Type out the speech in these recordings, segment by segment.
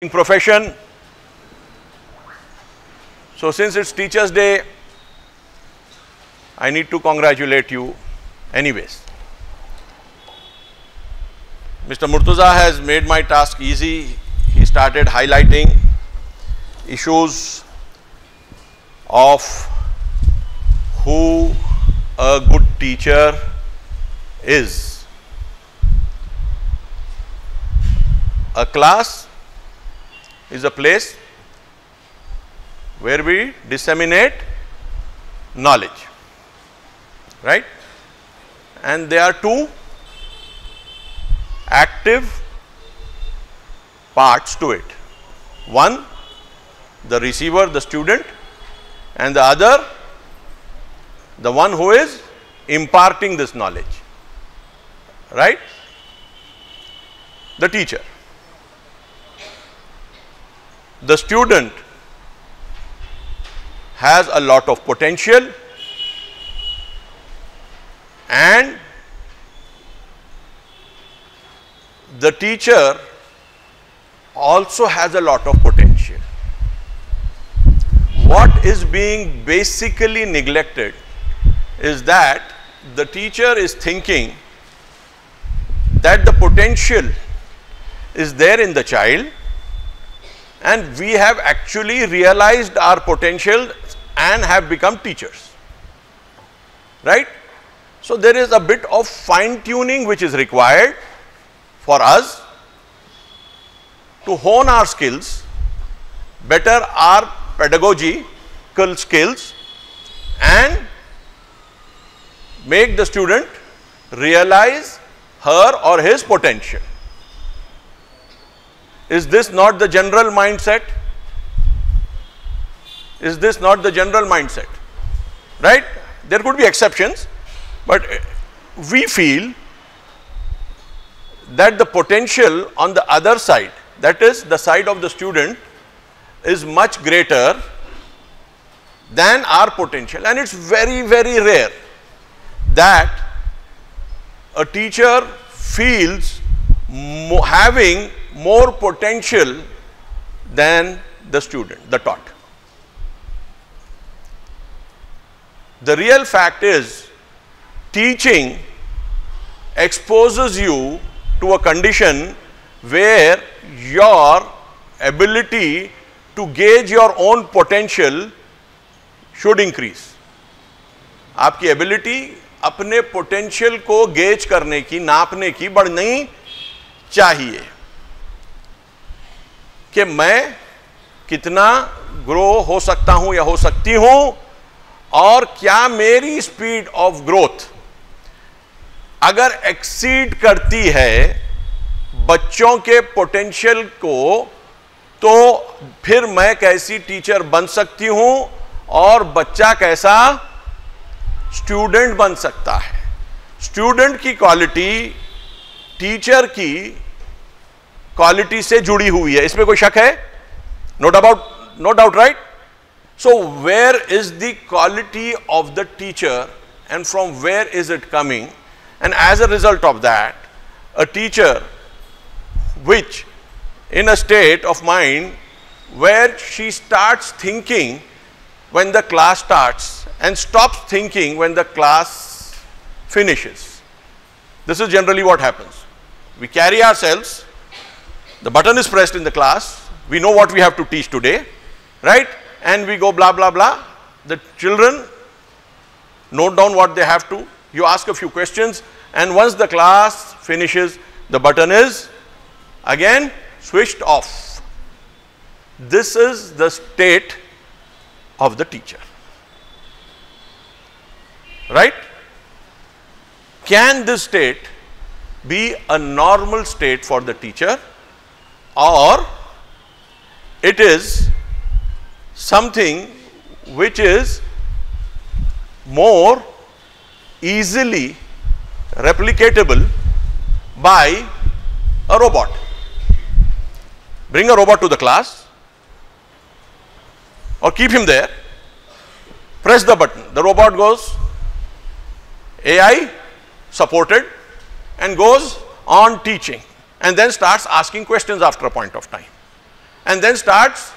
profession. So since it's Teachers' Day, I need to congratulate you anyways. Mr. Murtuza has made my task easy. He started highlighting issues of who a good teacher is. A class is a place where we disseminate knowledge, right? And there are two active parts to it. One, the receiver, the student, and the other, the one who is imparting this knowledge, right? The teacher. The student has a lot of potential and the teacher also has a lot of potential. What is being basically neglected is that the teacher is thinking that the potential is there in the child and we have actually realized our potential and have become teachers, right? So there is a bit of fine tuning which is required for us to hone our skills, better our pedagogical skills and make the student realize her or his potential. Is this not the general mindset? Is this not the general mindset? Right? There could be exceptions, but we feel that the potential on the other side, that is the side of the student, is much greater than our potential, and it's very, very rare that a teacher feels having more potential than the student, the taught. The real fact is, teaching exposes you to a condition where your ability to gauge your own potential should increase. आपकी ability अपने potential को gauge करने की, नापने की बढ़नी चाहिए कि मैं कितना ग्रो हो सकता हूं या हो सकती हूं और क्या मेरी स्पीड ऑफ ग्रोथ अगर एक्सीड करती है बच्चों के पोटेंशियल को, तो फिर मैं कैसी टीचर बन सकती हूं और बच्चा कैसा स्टूडेंट बन सकता है। स्टूडेंट की क्वालिटी टीचर की क्वालिटी से जुड़ी हुई है, इसमें कोई शक है? No doubt, right? So where is the quality of the teacher and from where is it coming, and as a result of that, a teacher which in a state of mind where she starts thinking when the class starts and stops thinking when the class finishes. This is generally what happens. We carry ourselves, the button is pressed in the class, we know what we have to teach today, right? And we go blah blah blah. The children note down what they have to, you ask a few questions, and once the class finishes, the button is again switched off. This is the state of the teacher, right? Can this state be a normal state for the teacher, or it is something which is more easily replicatable by a robot? Bring a robot to the class or keep him there, press the button, the robot goes AI supported and goes on teaching and then starts asking questions after a point of time. and then starts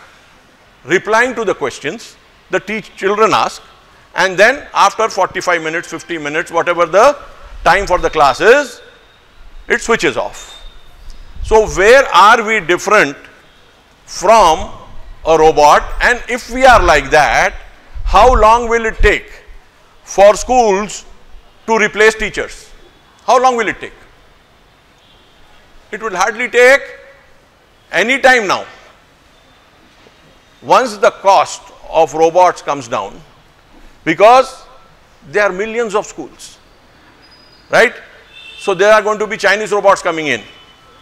replying to the questions the children ask, and then after 45 minutes, 50 minutes, whatever the time for the class is, it switches off. So where are we different from a robot? And if we are like that, how long will it take for schools to replace teachers? How long will it take? It will hardly take any time now. Once the cost of robots comes down, because there are millions of schools, right? So there are going to be Chinese robots coming in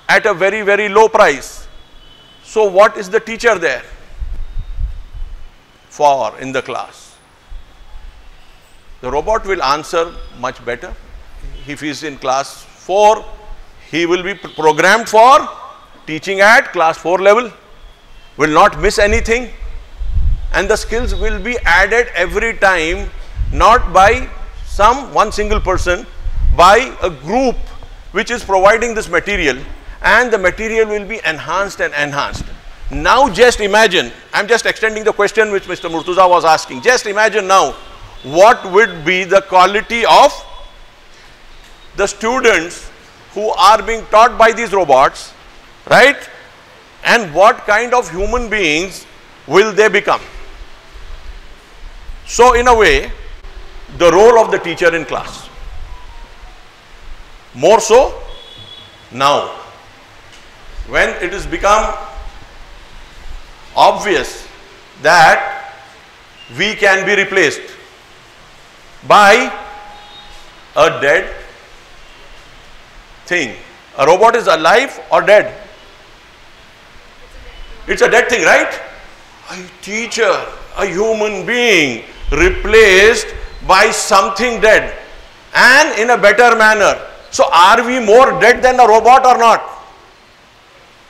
at a very, very low price. So what is the teacher there for in the class? The robot will answer much better. If he is in class 4, he will be programmed for teaching at class 4 level, will not miss anything, and the skills will be added every time, not by one single person, by a group which is providing this material, and the material will be enhanced and enhanced. Now just imagine, I am just extending the question which Mr. Murtuza was asking. Just imagine now what would be the quality of the students who are being taught by these robots, right? And what kind of human beings will they become? So in a way, the role of the teacher in class, more so now, when it has become obvious that we can be replaced by a dead thing. A robot is alive or dead? It's a dead thing, right? A teacher, a human being replaced by something dead, and in a better manner. So are we more dead than a robot or not?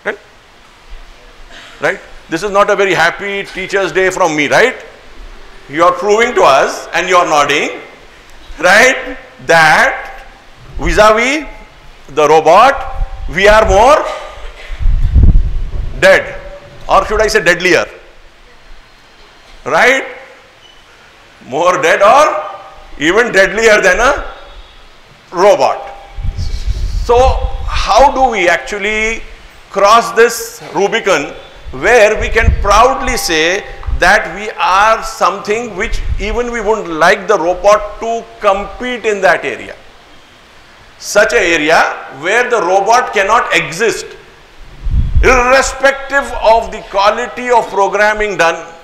Right? Right? This is not a very happy Teachers' Day from me, right? You are proving to us, and you are nodding, right, that vis-a-vis the robot, we are more dead, or should I say deadlier, right? More dead or even deadlier than a robot. So how do we actually cross this Rubicon where we can proudly say that we are something which even we wouldn't like the robot to compete in that area? Such an area where the robot cannot exist, irrespective of the quality of programming done.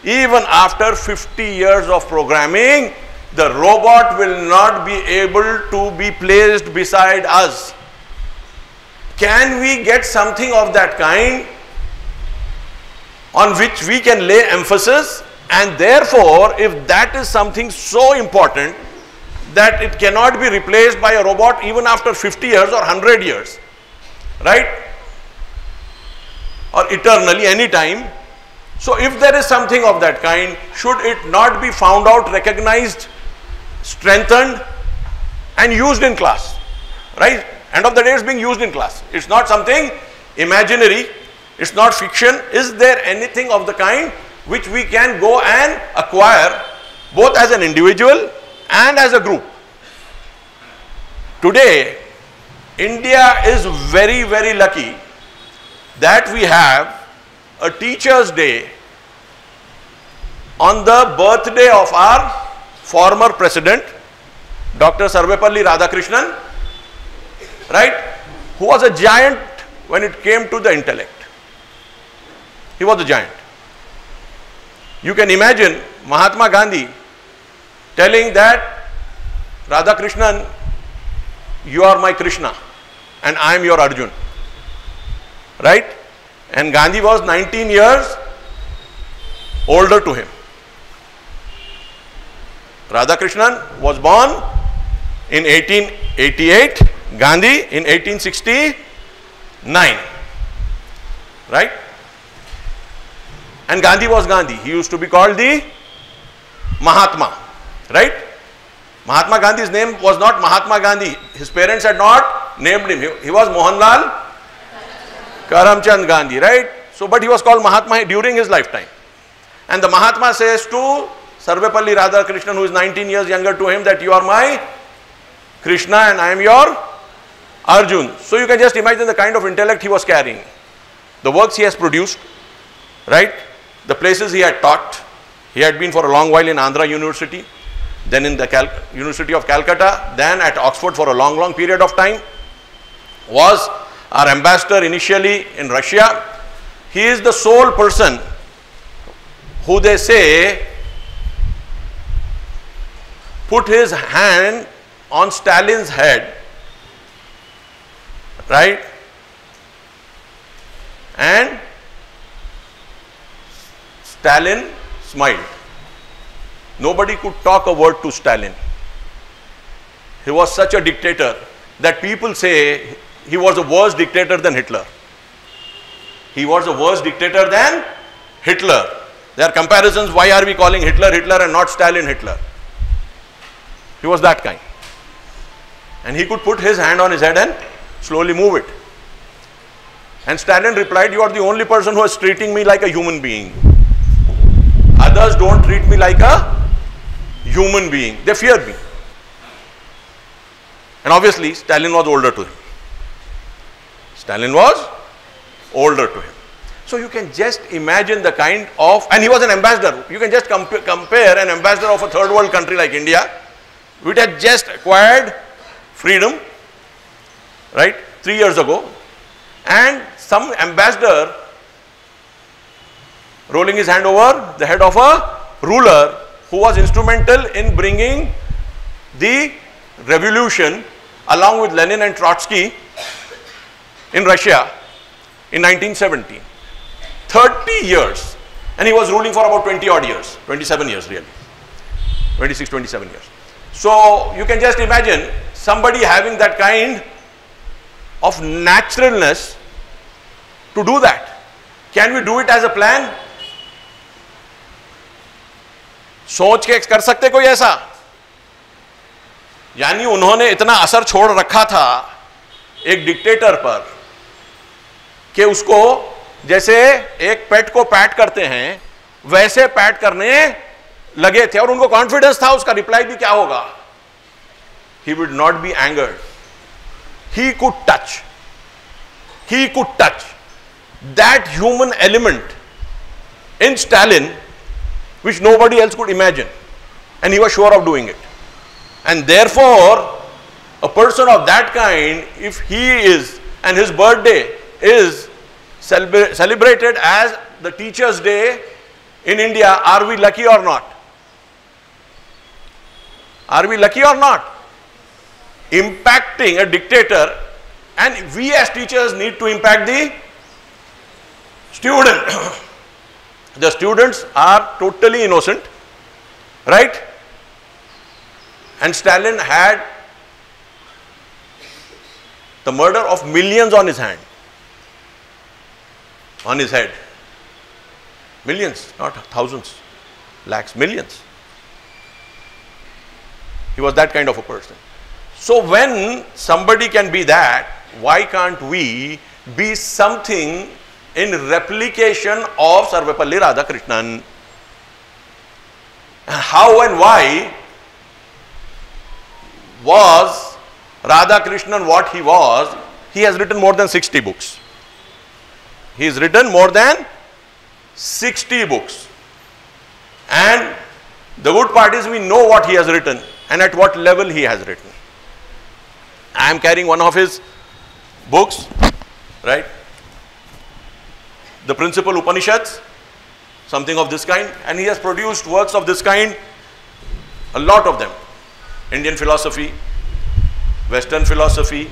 Even after 50 years of programming, the robot will not be able to be placed beside us. Can we get something of that kind on which we can lay emphasis? And therefore, if that is something so important that it cannot be replaced by a robot even after 50 years or 100 years, right? Or eternally, any time. So if there is something of that kind, should it not be found out, recognized, strengthened, and used in class, right? End of the day, it's being used in class. It's not something imaginary. It's not fiction. Is there anything of the kind which we can go and acquire both as an individual and as a group? Today, India is very, very lucky that we have a Teachers' Day on the birthday of our former president, Dr. Sarvepalli Radhakrishnan, right, who was a giant when it came to the intellect. He was a giant. You can imagine Mahatma Gandhi telling that, Radhakrishnan, you are my Krishna and I am your Arjun, right? And Gandhi was 19 years older to him. Radhakrishnan was born in 1888, Gandhi in 1869, right? And Gandhi was Gandhi. He used to be called the Mahatma, right? Mahatma Gandhi's name was not Mahatma Gandhi. His parents had not named him. He was Mohanlal Karamchand Gandhi, right? So So, but he was called Mahatma during his lifetime. And the Mahatma says to Sarvepalli Radhakrishnan, who is 19 years younger to him, that you are my Krishna and I am your Arjun. So you can just imagine the kind of intellect he was carrying. The works he has produced, right? The places he had taught. He had been for a long while in Andhra University, then in the University of Calcutta, then at Oxford for a long period of time. Was our ambassador initially in Russia. He is the sole person who they say put his hand on Stalin's head, right? And Stalin smiled. Nobody could talk a word to Stalin. He was such a dictator that people say he was a worse dictator than Hitler. He was a worse dictator than Hitler. There are comparisons. Why are we calling Hitler Hitler and not Stalin Hitler? He was that kind. And he could put his hand on his head and slowly move it. And Stalin replied, you are the only person who is treating me like a human being. Others don't treat me like a human being. They fear me. And obviously, Stalin was older to him. Stalin was older to him. So you can just imagine the kind of, and he was an ambassador. You can just compare an ambassador of a third world country like India, which had just acquired freedom, right, 3 years ago, and some ambassador rolling his hand over the head of a ruler who was instrumental in bringing the revolution along with Lenin and Trotsky in Russia in 1917. 30 years. And he was ruling for about 20 odd years, 27 years really, 26, 27 years. So you can just imagine somebody having that kind of naturalness to do that. Can we do it as a plan? सोच के कर सकते कोई ऐसा? यानी उन्होंने इतना असर छोड़ रखा था एक डिक्टेटर पर कि उसको जैसे एक पेट को पैट करते हैं वैसे पैट करने लगे थे और उनको कॉन्फिडेंस था उसका रिप्लाई भी क्या होगा. He would not be angered. He could touch. He could touch that human element in Stalin which nobody else could imagine, and he was sure of doing it. And therefore, a person of that kind, if he is, and his birthday is celebrated as the Teachers' Day in India, are we lucky or not? Are we lucky or not? Impacting a dictator, and we as teachers need to impact the student. The students are totally innocent, right? And Stalin had the murder of millions on his hand, on his head. Millions, not thousands, lakhs, millions. He was that kind of a person. So when somebody can be that, why can't we be something in replication of Sarvepalli Radhakrishnan? How and why was Radhakrishnan what he was? He has written more than 60 books. He has written more than 60 books. And the good part is we know what he has written and at what level he has written. I am carrying one of his books, right? The Principal Upanishads, something of this kind, and he has produced works of this kind, a lot of them. Indian philosophy, Western philosophy,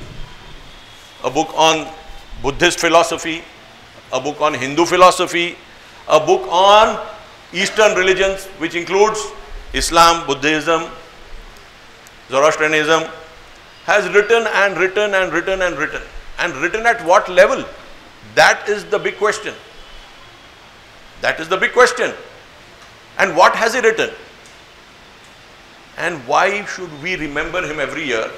a book on Buddhist philosophy, a book on Hindu philosophy, a book on Eastern religions, which includes Islam, Buddhism, Zoroastrianism. Has written and written and written and written. And written at what level? That is the big question. That is the big question. And what has he written? And why should we remember him every year?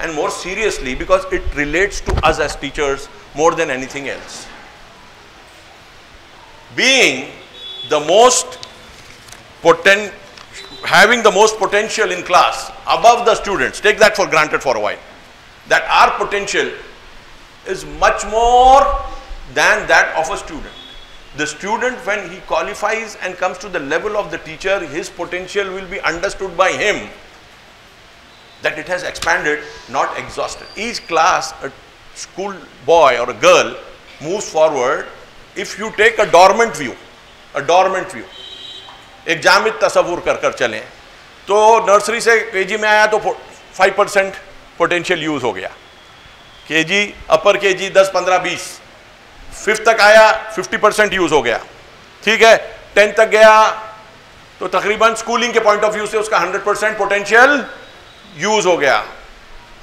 And more seriously, because it relates to us as teachers more than anything else. being the most having the most potential in class, above the students, take that for granted for a while, that our potential is much more than that of a student. The student, when he qualifies and comes to the level of the teacher, his potential will be understood by him, that it has expanded, not exhausted. Each class, a school boy or a girl moves forward. If you take a dormant view, एक जामिद तस्वुर कर कर चलें, तो nursery से KG में आया तो 5% पोटेंशियल यूज हो गया, केजी अपर केजी 10, 15, 20, 5th तक आया 50% यूज हो गया, ठीक है, 10th तक गया तो तकरीबन स्कूलिंग के पॉइंट ऑफ व्यू से उसका 100% पोटेंशियल यूज हो गया.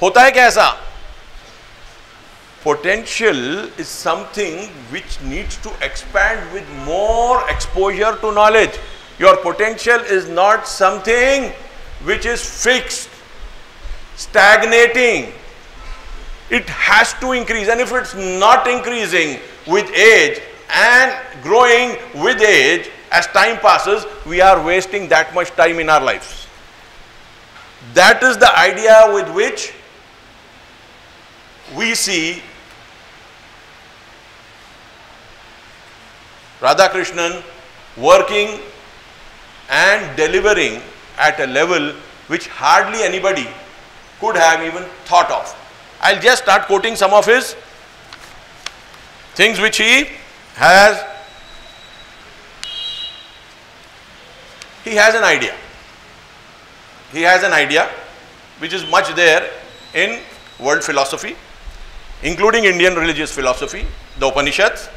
होता है क्या ऐसा? Potential is something which needs to expand with more exposure to knowledge. Your potential is not something which is fixed, stagnating. It has to increase, and if it's not increasing with age and growing with age, as time passes, we are wasting that much time in our lives. That is the idea with which we see Radhakrishnan working and delivering at a level which hardly anybody could have even thought of. I'll just start quoting some of his things which he has. He has an idea. He has an idea which is much there in world philosophy, including Indian religious philosophy, the Upanishads.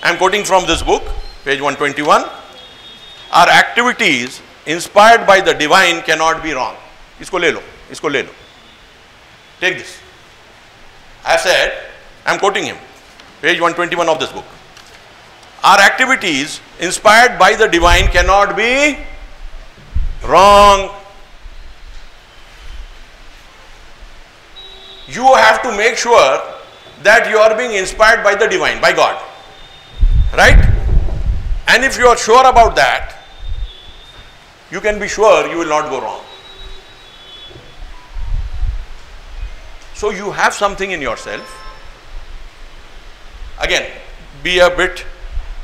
I am quoting from this book, page 121. Our activities inspired by the divine cannot be wrong. Isko le lo, isko le lo. Take this. I have said, I am quoting him, page 121 of this book. Our activities inspired by the divine cannot be wrong. You have to make sure that you are being inspired by the divine, by God. Right? And if you are sure about that, you can be sure you will not go wrong. So you have something in yourself. Again, be a bit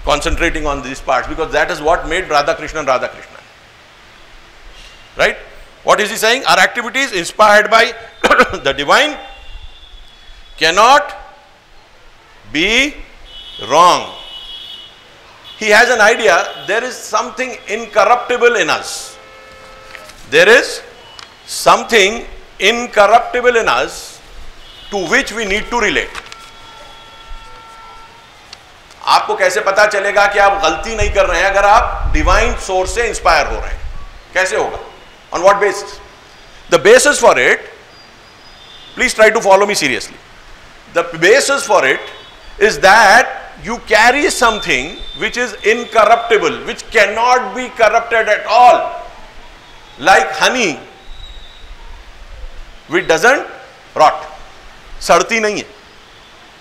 concentrating on these parts, because that is what made Radhakrishnan Radhakrishnan. Right? What is he saying? Our activities inspired by the divine cannot be wrong. He has an idea, there is something incorruptible in us. There is something incorruptible in us to which we need to relate. आपको कैसे पता चलेगा कि आप गलती नहीं कर रहे हैं अगर आप डिवाइन सोर्स से इंस्पायर हो रहे हैं? कैसे होगा? On what basis? The basis for it, please try to follow me seriously. The basis for it is that you carry something which is incorruptible, which cannot be corrupted at all. Like honey, which doesn't rot. सड़ती नहीं है.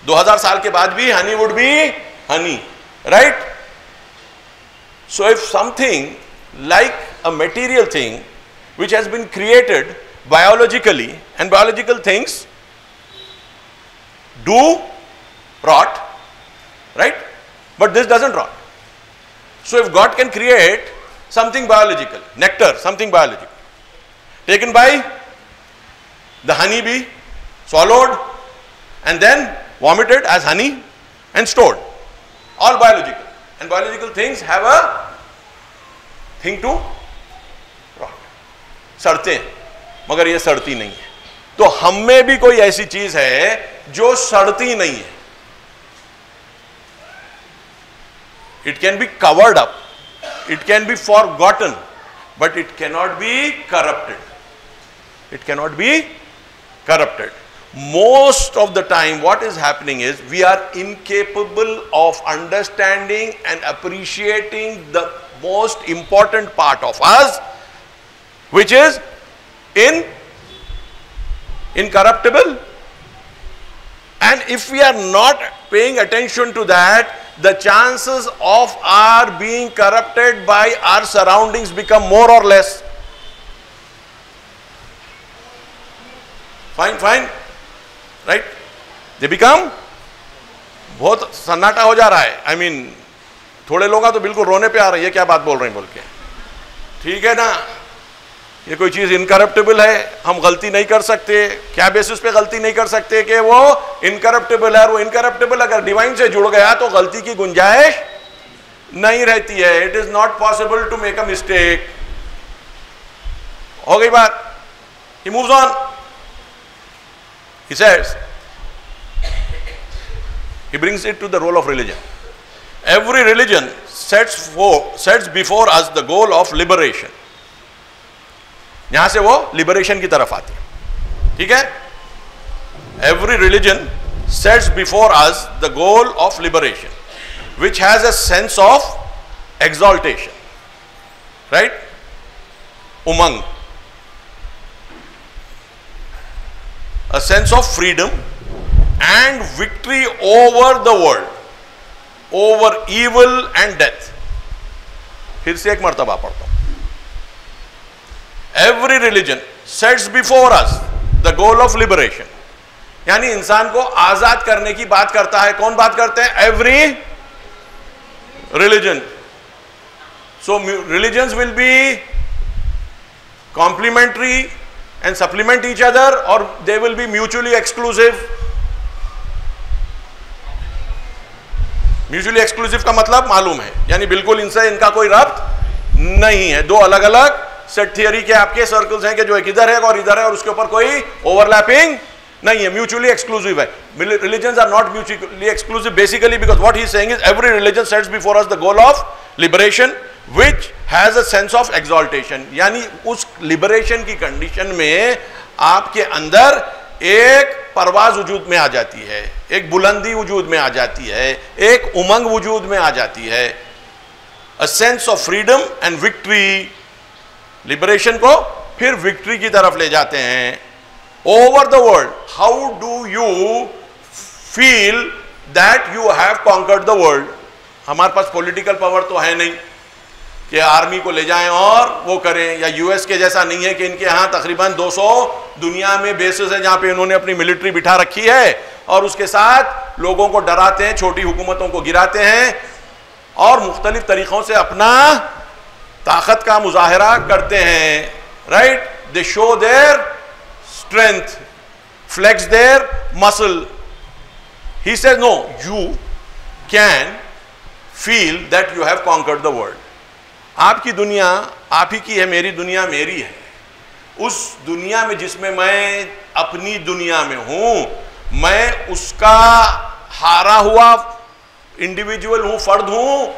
2000 साल के बाद भी honey would be honey, right? So if something like a material thing which has been created biologically, and biological things do rot, right? But this doesn't rot. So if God can create something biological, nectar, something biological, taken by the honey bee, swallowed, and then vomited as honey and stored, all biological. And biological things have a thing to rot. सड़ते हैं, मगर ये सड़ती नहीं है. तो हम में भी कोई ऐसी चीज है जो सड़ती नहीं है. It can be covered up, it can be forgotten, but it cannot be corrupted. It cannot be corrupted. Most of the time what is happening is we are incapable of understanding and appreciating the most important part of us, which is incorruptible And if we are not paying attention to that, the chances of our being corrupted by our surroundings become more or less. Fine, right? They become, बहुत सन्नाटा हो जा रहा है. I mean, थोड़े लोग तो बिल्कुल रोने पे आ रहे हैं, ये क्या बात बोल रहे हैं बोल के. ठीक है ना, ये कोई चीज इनकरप्टेबल है, हम गलती नहीं कर सकते. क्या बेसिस पे गलती नहीं कर सकते कि वो इनकरप्टेबल है. वो इनकरप्टेबल अगर डिवाइन से जुड़ गया तो गलती की गुंजाइश नहीं रहती है. It is not possible to make a mistake. हो गई बात. He moves on. ही सेड्स, he brings it to the role of religion. Every religion sets before us the goal of liberation. यहां से वो लिबरेशन की तरफ आती है. ठीक है. Every religion sets before us the goal of liberation, which has a sense of exaltation, right? Umang, a sense of freedom and victory over the world, over evil and death. फिर से एक मर्तबा पढ़ता हूं. Every religion sets before us the goal of liberation. यानी इंसान को आजाद करने की बात करता है. कौन बात करते हैं? Every religion. So religions will be complementary and supplement each other, or they will be mutually exclusive. Mutually exclusive का मतलब मालूम है, यानी बिल्कुल इनसे इनका कोई रब्त नहीं है. दो अलग अलग सेट थियरी के आपके सर्कल्स हैं कि जो एक इधर है और इधर है और उसके ऊपर कोई ओवरलैपिंग नहीं है. म्यूचुअली एक्सक्लूसिव है. Religions are not mutually exclusive basically because what he is saying is every religion sets before us the goal of liberation which has a sense of exaltation. यानी उस लिबरेशन की condition में आपके अंदर एक परवाज वजूद में आ जाती है, एक बुलंदी वजूद में आ जाती है, एक उमंग वजूद में आ जाती है. A sense of freedom and victory. Liberation को फिर विक्ट्री की तरफ ले जाते हैं. Over the world. How do you feel that you have conquered the world? हमारे पास पॉलिटिकल पावर तो है नहीं कि आर्मी को ले जाएं और वो करें, या यूएस के जैसा नहीं है कि इनके यहाँ तकरीबन 200 दुनिया में बेसेस हैं जहाँ पे इन्होंने अपनी मिलिट्री बिठा रखी है और उसके साथ लोगों को डराते हैं, छोटी हुकूमतों को गिराते हैं और मुख्तलिफ तरीक़ों से अपना ताकत का मुजाहरा करते हैं. Right? They show their strength, flex their muscle. He says no, you can feel that you have conquered the world. आपकी दुनिया आप ही की है, मेरी दुनिया मेरी है. उस दुनिया में जिसमें मैं अपनी दुनिया में हूं, मैं उसका हारा हुआ इंडिविजुअल हूं, फर्द हूं,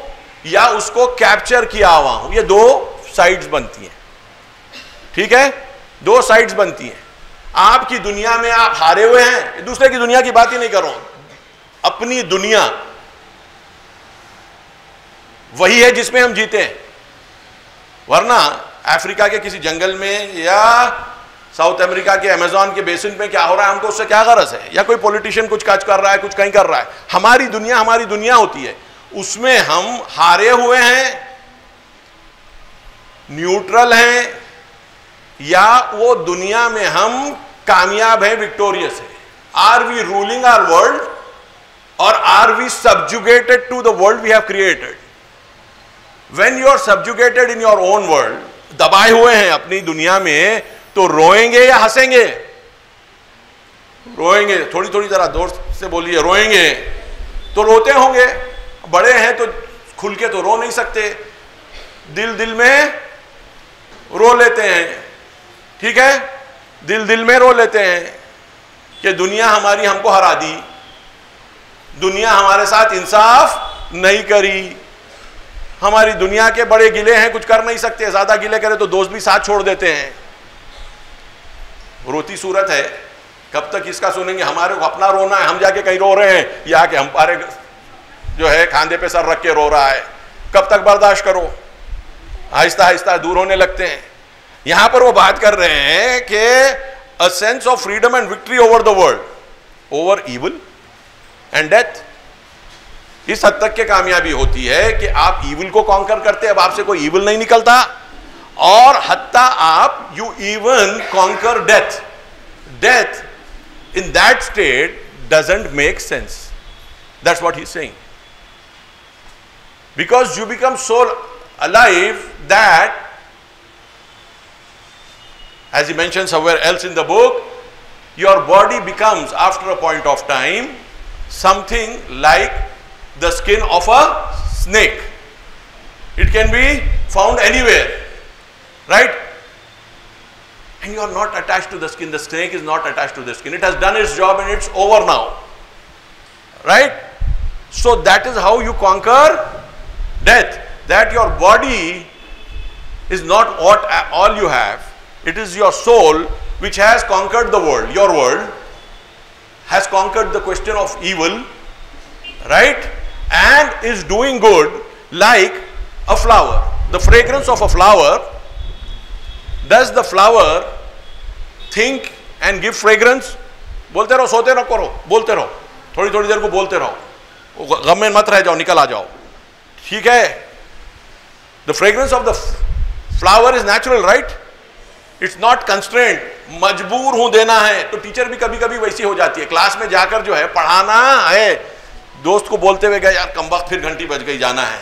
या उसको कैप्चर किया हुआ हूं. ये दो साइड्स बनती हैं. ठीक है? दो साइड्स बनती हैं. आपकी दुनिया में आप हारे हुए हैं. दूसरे की दुनिया की बात ही नहीं कर रहा हूं. अपनी दुनिया वही है जिसमें हम जीते हैं. वरना अफ्रीका के किसी जंगल में या साउथ अमेरिका के अमेज़न के बेसिन में क्या हो रहा है, हमको उससे क्या गरज है? या कोई पॉलिटिशियन कुछ काज कर रहा है, कुछ कहीं कर रहा है. हमारी दुनिया होती है, उसमें हम हारे हुए हैं, न्यूट्रल हैं, या वो दुनिया में हम कामयाब हैं, विक्टोरियस है. Are we ruling our world और are we subjugated to the world we have created? When you are subjugated in your own world, दबाए हुए हैं अपनी दुनिया में, तो रोएंगे या हंसेंगे? रोएंगे. थोड़ी थोड़ी जरा दोस्त से बोलिए, रोएंगे तो रोते होंगे. बड़े हैं तो खुल के तो रो नहीं सकते, दिल में रो लेते हैं. ठीक है? दिल में रो लेते हैं कि दुनिया हमारी हमको हरा दी, दुनिया हमारे साथ इंसाफ नहीं करी, हमारी दुनिया के बड़े गिले हैं, कुछ कर नहीं सकते, ज्यादा गिले करे तो दोस्त भी साथ छोड़ देते हैं. रोती सूरत है. कब तक इसका सुनेंगे? हमारे को अपना रोना है, हम जाके कहीं रो रहे हैं, या कि हमारे जो है खांधे पे सर रख के रो रहा है. कब तक बर्दाश्त करो? आहिस्ता आहिस्ता दूर होने लगते हैं. यहां पर वो बात कर रहे हैं कि अ sense of freedom and victory over the world, over evil and death. इस हद तक के कामयाबी होती है कि आप इविल को कॉन्कर करते, अब आपसे कोई इविल नहीं निकलता, और हत्ता आप you even conquer death. Death in that state doesn't make sense. That's what he is saying, because you become so alive that, as he mentions somewhere else in the book, your body becomes after a point of time something like the skin of a snake. It can be found anywhere, right? And you are not attached to the skin. The snake is not attached to the skin. It has done its job and it's over now, right? So that is how you conquer death. That your body is not what all you have. It is your soul which has conquered the world. Your world has conquered the question of evil, right? And is doing good like a flower. The fragrance of a flower, does the flower think and give fragrance? बोलते रहो, सोते रहो, करो, बोलते रहो, थोड़ी थोड़ी देर को बोलते रहो, गम में मत रह जाओ, निकल आ जाओ, ठीक है? The fragrance of the flower is natural, right? It's not constrained. मजबूर हूं देना है, तो टीचर भी कभी कभी वैसी हो जाती है। क्लास में जाकर जो है पढ़ाना है, दोस्त को बोलते हुए गए, यार कमबख्त फिर घंटी बज गई, जाना है,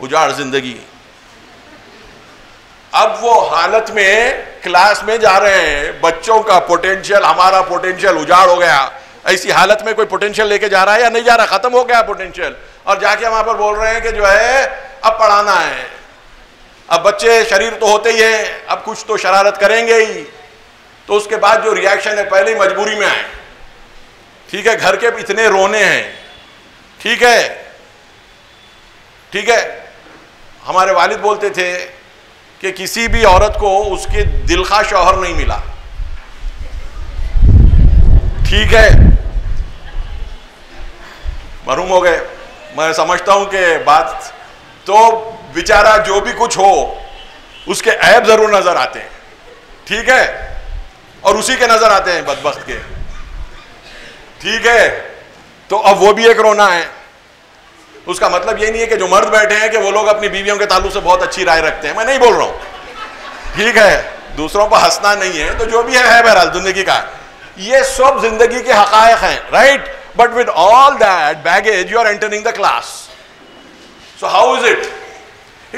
उजाड़ जिंदगी। अब वो हालत में क्लास में जा रहे हैं, बच्चों का पोटेंशियल, हमारा पोटेंशियल उजाड़ हो गया। ऐसी हालत में कोई पोटेंशियल लेके जा रहा है या नहीं जा रहा? खत्म हो गया पोटेंशियल, और जाके वहां पर बोल रहे हैं कि जो है अब पढ़ाना है। अब बच्चे शरीर तो होते ही है, अब कुछ तो शरारत करेंगे ही, तो उसके बाद जो रिएक्शन है, पहले ही मजबूरी में आए, ठीक है, घर के इतने रोने हैं, ठीक है, ठीक है। हमारे वालिद बोलते थे कि किसी भी औरत को उसके दिल का शौहर नहीं मिला, ठीक है, मरूम हो गए। मैं समझता हूं कि बात तो बेचारा जो भी कुछ हो उसके ऐब जरूर नजर आते हैं, ठीक है, और उसी के नजर आते हैं बदबख्त के, ठीक है। तो अब वो भी एक रोना है। उसका मतलब ये नहीं है कि जो मर्द बैठे हैं कि वो लोग अपनी बीवियों के ताल्लुक से बहुत अच्छी राय रखते हैं, मैं नहीं बोल रहा हूं, ठीक है, दूसरों पर हंसना नहीं है, तो जो भी है बहरहाल जिंदगी का, ये सब जिंदगी के हकायक हैं, right? But with all that baggage, you are entering the class. So how is it?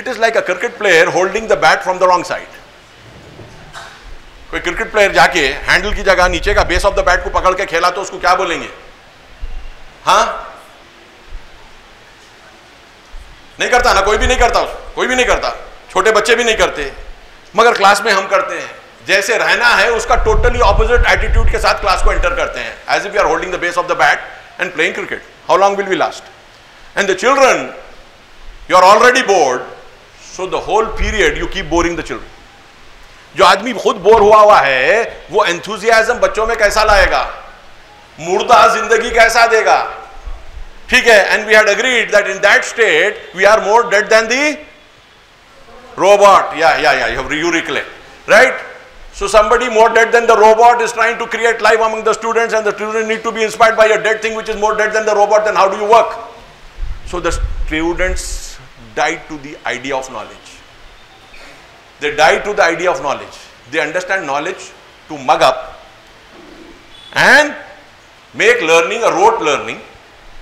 It is like a cricket player holding the bat from the wrong side. कोई क्रिकेट प्लेयर जाके हैंडल की जगह नीचे का base of the bat को पकड़ के खेला तो उसको क्या बोलेंगे? हाँ, नहीं करता ना, कोई भी नहीं करता, कोई भी नहीं करता, छोटे बच्चे भी नहीं करते, मगर क्लास में हम करते हैं। जैसे रहना है उसका टोटली ऑपोजिट एटीट्यूड के साथ क्लास को एंटर करते हैं, as if we are holding the base of the bat and playing cricket. How long will we last? And the children, you are already bored, so the whole period you keep boring the children. जो आदमी खुद bore हुआ है वो enthusiasm बच्चों में कैसा लाएगा? मुर्दा जिंदगी कैसा देगा? ठीक है, and we had agreed that in that state we are more dead than the robot. You recollect, right? So somebody more dead than the robot is trying to create life among the students, and the students need to be inspired by a dead thing which is more dead than the robot. Then how do you work? So the students died to the idea of knowledge. They died to the idea of knowledge. They understand knowledge to mug up and make learning a rote learning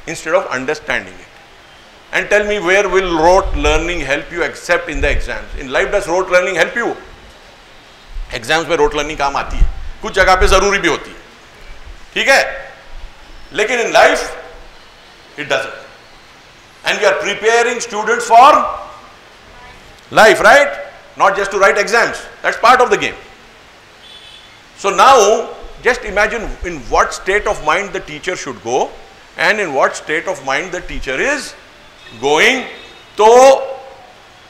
instead of understanding it. And tell me, where will rote learning help you except in the exams? In life does rote learning help you? Exams में rote learning काम आती है, कुछ जगह पे जरूरी भी होती है, ठीक है, लेकिन in life it doesn't. And we are preparing students for life, right? Not just to write exams. That's part of the game. So now just imagine in what state of mind the teacher should go and in what state of mind the teacher is going. तो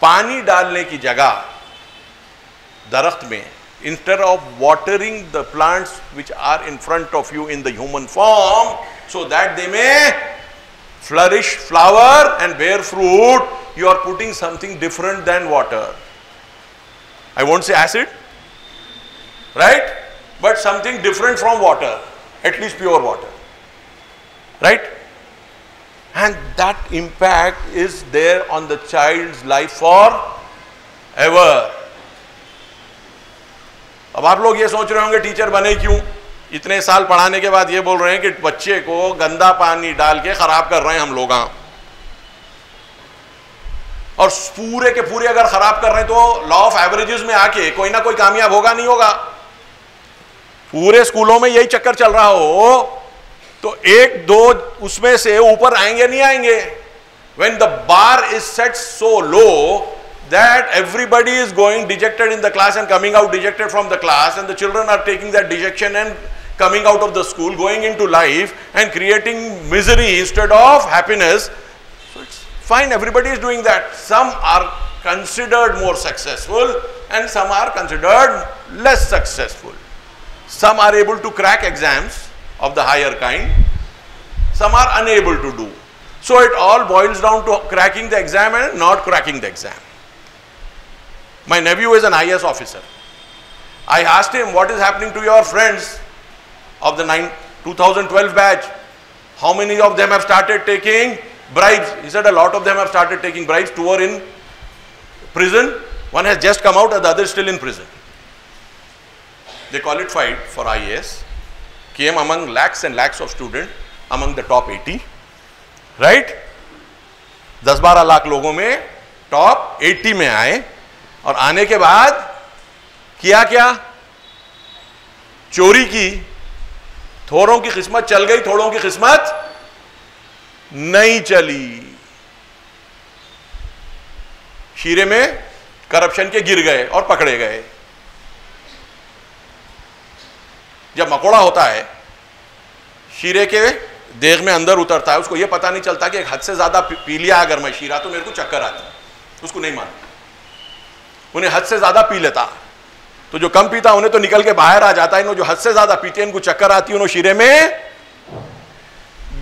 पानी डालने की जगह दरख्त में, instead of watering the plants which are in front of you in the human form so that they may flourish, flower and bear fruit, you are putting something different than water. I won't say acid, right? But something different from water. at least pure water, right? And that impact is there on the child's life forever. अब आप लोग ये सोच रहे होंगे teacher बने क्यों, इतने साल पढ़ाने के बाद ये बोल रहे हैं कि बच्चे को गंदा पानी डाल के खराब कर रहे हैं हम लोग। और पूरे के पूरे अगर खराब कर रहे हैं तो लॉ ऑफ एवरेजेस में आके कोई ना कोई कामयाब होगा नहीं होगा। पूरे स्कूलों में यही चक्कर चल रहा हो तो एक दो उसमें से ऊपर आएंगे नहीं आएंगे। When the bar is set so low that everybody is going dejected in the class and coming out dejected from the class, and the children are taking that dejection and coming out of the school, going into life and creating misery instead of happiness. So it's fine, everybody is doing that. Some are considered more successful and some are considered less successful. Some are able to crack exams of the higher kind, some are unable to do. So it all boils down to cracking the exam and not cracking the exam. My nephew is an IAS officer. I asked him, what is happening to your friends of the 2012 batch? How many of them have started taking bribes? He said a lot of them have started taking bribes. Two are in prison. One has just come out and the other is still in prison. They qualified for IAS, came among lakhs and lakhs of students, among the top 80, right? 10-12 lakh लोगों में top 80 में आए और आने के बाद किया क्या? चोरी की। थोड़ों की किस्मत चल गई, थोड़ों की किस्मत नहीं चली। शीरे में करप्शन के गिर गए और पकड़े गए। जब मकोड़ा होता है शीरे के देह में अंदर उतरता है, उसको यह पता नहीं चलता कि एक हद से ज्यादा पी लिया अगर मैं शीरा तो मेरे को चक्कर आता है, उसको नहीं मालूम। उन्हें हद से ज्यादा पी लेता तो जो कम पीता उन्हें तो निकल के बाहर आ जाता है। जो हद से ज्यादा पीते हैं इनको चक्कर आती है, उन्हें शीरे में